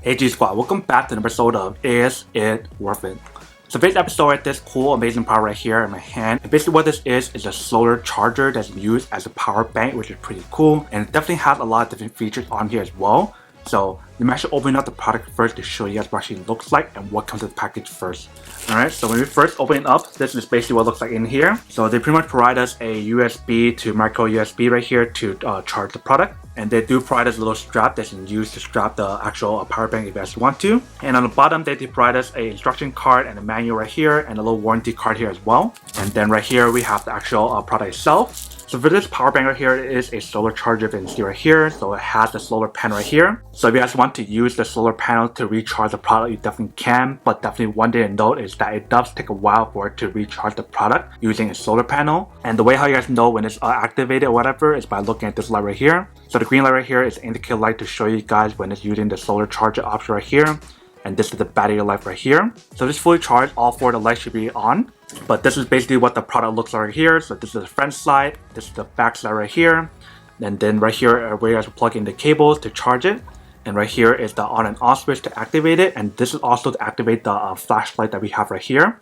Hey G Squad, welcome back to an episode of Is It Worth It? So today's episode right, this cool amazing power right here in my hand. And basically what this is a solar charger that's used as a power bank, which is pretty cool. And it definitely has a lot of different features on here as well. So let me actually open up the product first to show you guys what it actually looks like and what comes with the package first. Alright, so when we first open it up, this is basically what it looks like in here. So they pretty much provide us a USB to micro USB right here to charge the product. And they do provide us a little strap that you can use to strap the actual power bank if you guys want to. And on the bottom, they provide us an instruction card and a manual right here and a little warranty card here as well. And then right here, we have the actual product itself. So for this power bank right here, it is a solar charger that you can see right here. So it has the solar panel right here. So if you guys want to use the solar panel to recharge the product, you definitely can. But definitely one thing to note is that it does take a while for it to recharge the product using a solar panel. And the way how you guys know when it's activated or whatever is by looking at this light right here. So the green light right here is an indicator light to show you guys when it's using the solar charger option right here. And this is the battery life right here. So this fully charged, all four of the lights should be on. But this is basically what the product looks like right here. So this is the front side, this is the back side right here. And then right here where you guys will plug in the cables to charge it. And right here is the on and off switch to activate it. And this is also to activate the flashlight that we have right here.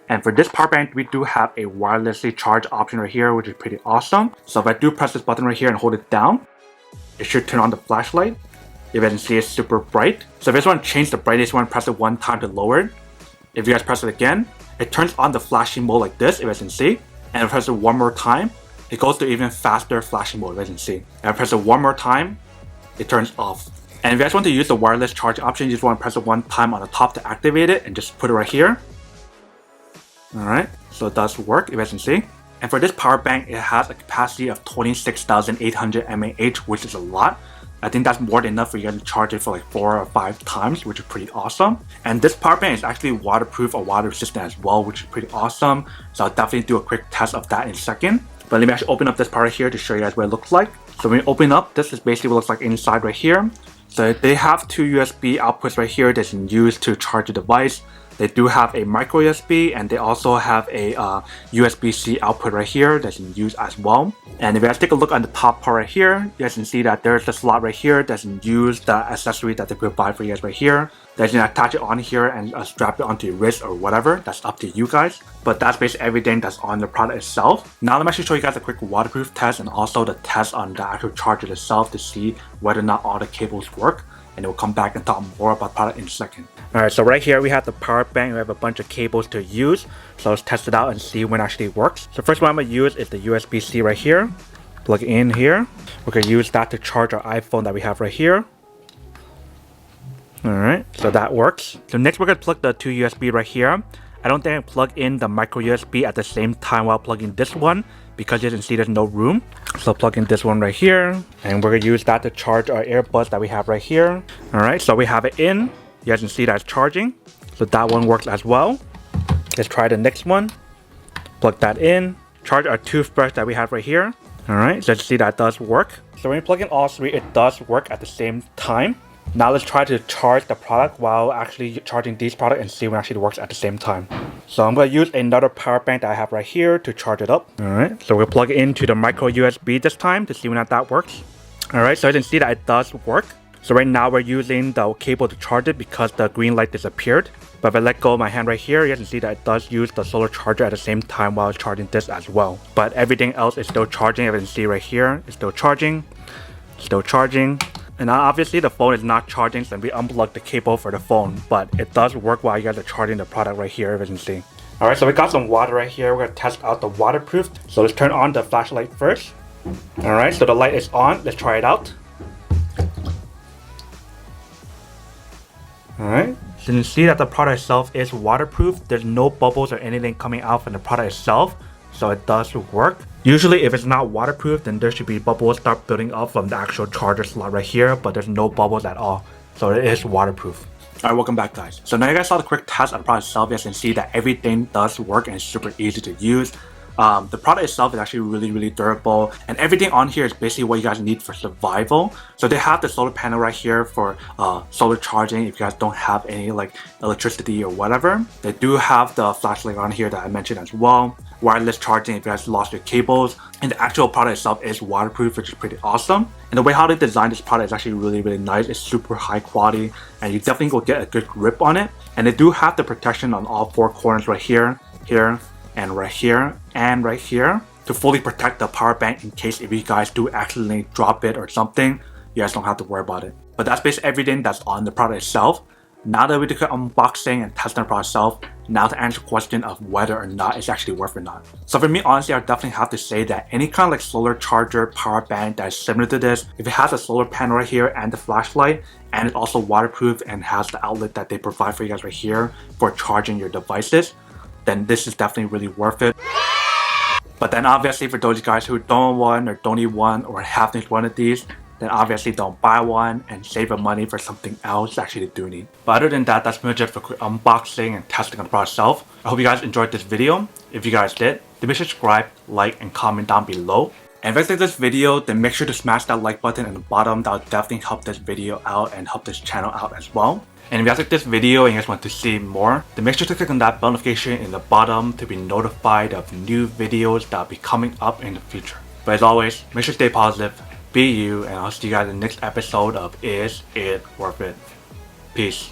And for this power bank, we do have a wirelessly charged option right here, which is pretty awesome. So if I do press this button right here and hold it down, it should turn on the flashlight. If you can see, it's super bright. So if you just want to change the brightness, you want to press it one time to lower it. If you guys press it again, it turns on the flashing mode like this, if you guys can see. And if I press it one more time, it goes to even faster flashing mode, if you guys can see. And if I press it one more time, it turns off. And if you guys want to use the wireless charging option, you just want to press it one time on the top to activate it and just put it right here. Alright, so it does work, if you guys can see. And for this power bank, it has a capacity of 26,800 mAh, which is a lot. I think that's more than enough for you guys to charge it for like 4 or 5 times, which is pretty awesome. And this power bank is actually waterproof or water resistant as well, which is pretty awesome. So I'll definitely do a quick test of that in a second. But let me actually open up this part right here to show you guys what it looks like. So when you open up, this is basically what it looks like inside right here. So they have 2 USB outputs right here that you can use to charge the device. They do have a micro USB and they also have a USB-C output right here that you can use as well. And if you guys take a look on the top part right here, you guys can see that there's the slot right here that you can use the accessory that they provide for you guys right here. That you can attach it on here and strap it onto your wrist or whatever. That's up to you guys. But that's basically everything that's on the product itself. Now let me actually show you guys a quick waterproof test and also the test on the actual charger itself to see whether or not all the cables work. And we'll come back and talk more about the product in a second. Alright, so right here we have the power bank. We have a bunch of cables to use. So let's test it out and see when it actually works. So first one I'm going to use is the USB-C right here. Plug it in here. We're going to use that to charge our iPhone that we have right here. Alright, so that works. So next we're going to plug the 2 USB right here. I don't think I plug in the micro USB at the same time while plugging this one, because you can see there's no room. So plug in this one right here, and we're gonna use that to charge our earbuds that we have right here. Alright, so we have it in. You guys can see that it's charging. So that one works as well. Let's try the next one. Plug that in. Charge our toothbrush that we have right here. Alright, so let's see that does work. So when you plug in all 3, it does work at the same time. Now let's try to charge the product while actually charging these products and see when it actually works at the same time. So I'm going to use another power bank that I have right here to charge it up. Alright, so we'll plug it into the micro USB this time to see when that works. Alright, so you can see that it does work. So right now we're using the cable to charge it because the green light disappeared. But if I let go of my hand right here, you can see that it does use the solar charger at the same time while charging this as well. But everything else is still charging. As you can see right here, it's still charging. Still charging. And now obviously the phone is not charging, so we unplugged the cable for the phone, but it does work while you guys are charging the product right here, as you can see. Alright, so we got some water right here. We're going to test out the waterproof. So let's turn on the flashlight first. Alright, so the light is on. Let's try it out. Alright, so you can see that the product itself is waterproof. There's no bubbles or anything coming out from the product itself. So it does work. Usually if it's not waterproof, then there should be bubbles start building up from the actual charger slot right here, but there's no bubbles at all. So it is waterproof. Alright, welcome back guys. So now you guys saw the quick test on the product itself. You guys can see that everything does work and it's super easy to use. The product itself is actually really durable, and everything on here is basically what you guys need for survival. So they have the solar panel right here for solar charging if you guys don't have any like electricity or whatever. They do have the flashlight on here that I mentioned as well. Wireless charging if you guys lost your cables, and the actual product itself is waterproof, which is pretty awesome. And the way how they designed this product is actually really nice. It's super high quality, and you definitely will get a good grip on it. And they do have the protection on all four corners right here, here, and right here, and right here, to fully protect the power bank in case if you guys do accidentally drop it or something, you guys don't have to worry about it. But that's basically everything that's on the product itself. Now that we did an unboxing and testing the product itself, now to answer the question of whether or not it's actually worth it or not. So for me, honestly, I definitely have to say that any kind of like solar charger power bank that is similar to this, if it has a solar panel right here and the flashlight, and it's also waterproof and has the outlet that they provide for you guys right here for charging your devices, then this is definitely really worth it. But then obviously for those guys who don't want or don't need one or have one of these, then obviously don't buy one and save your money for something else actually do need. But other than that, that's pretty much it for quick unboxing and testing on the product itself. I hope you guys enjoyed this video. If you guys did, then make sure to subscribe, like, and comment down below. And if you like this video, then make sure to smash that like button in the bottom. That will definitely help this video out and help this channel out as well. And if you guys like this video and you guys want to see more, then make sure to click on that bell notification in the bottom to be notified of new videos that will be coming up in the future. But as always, make sure to stay positive, be you, and I'll see you guys in the next episode of Is It Worth It? Peace.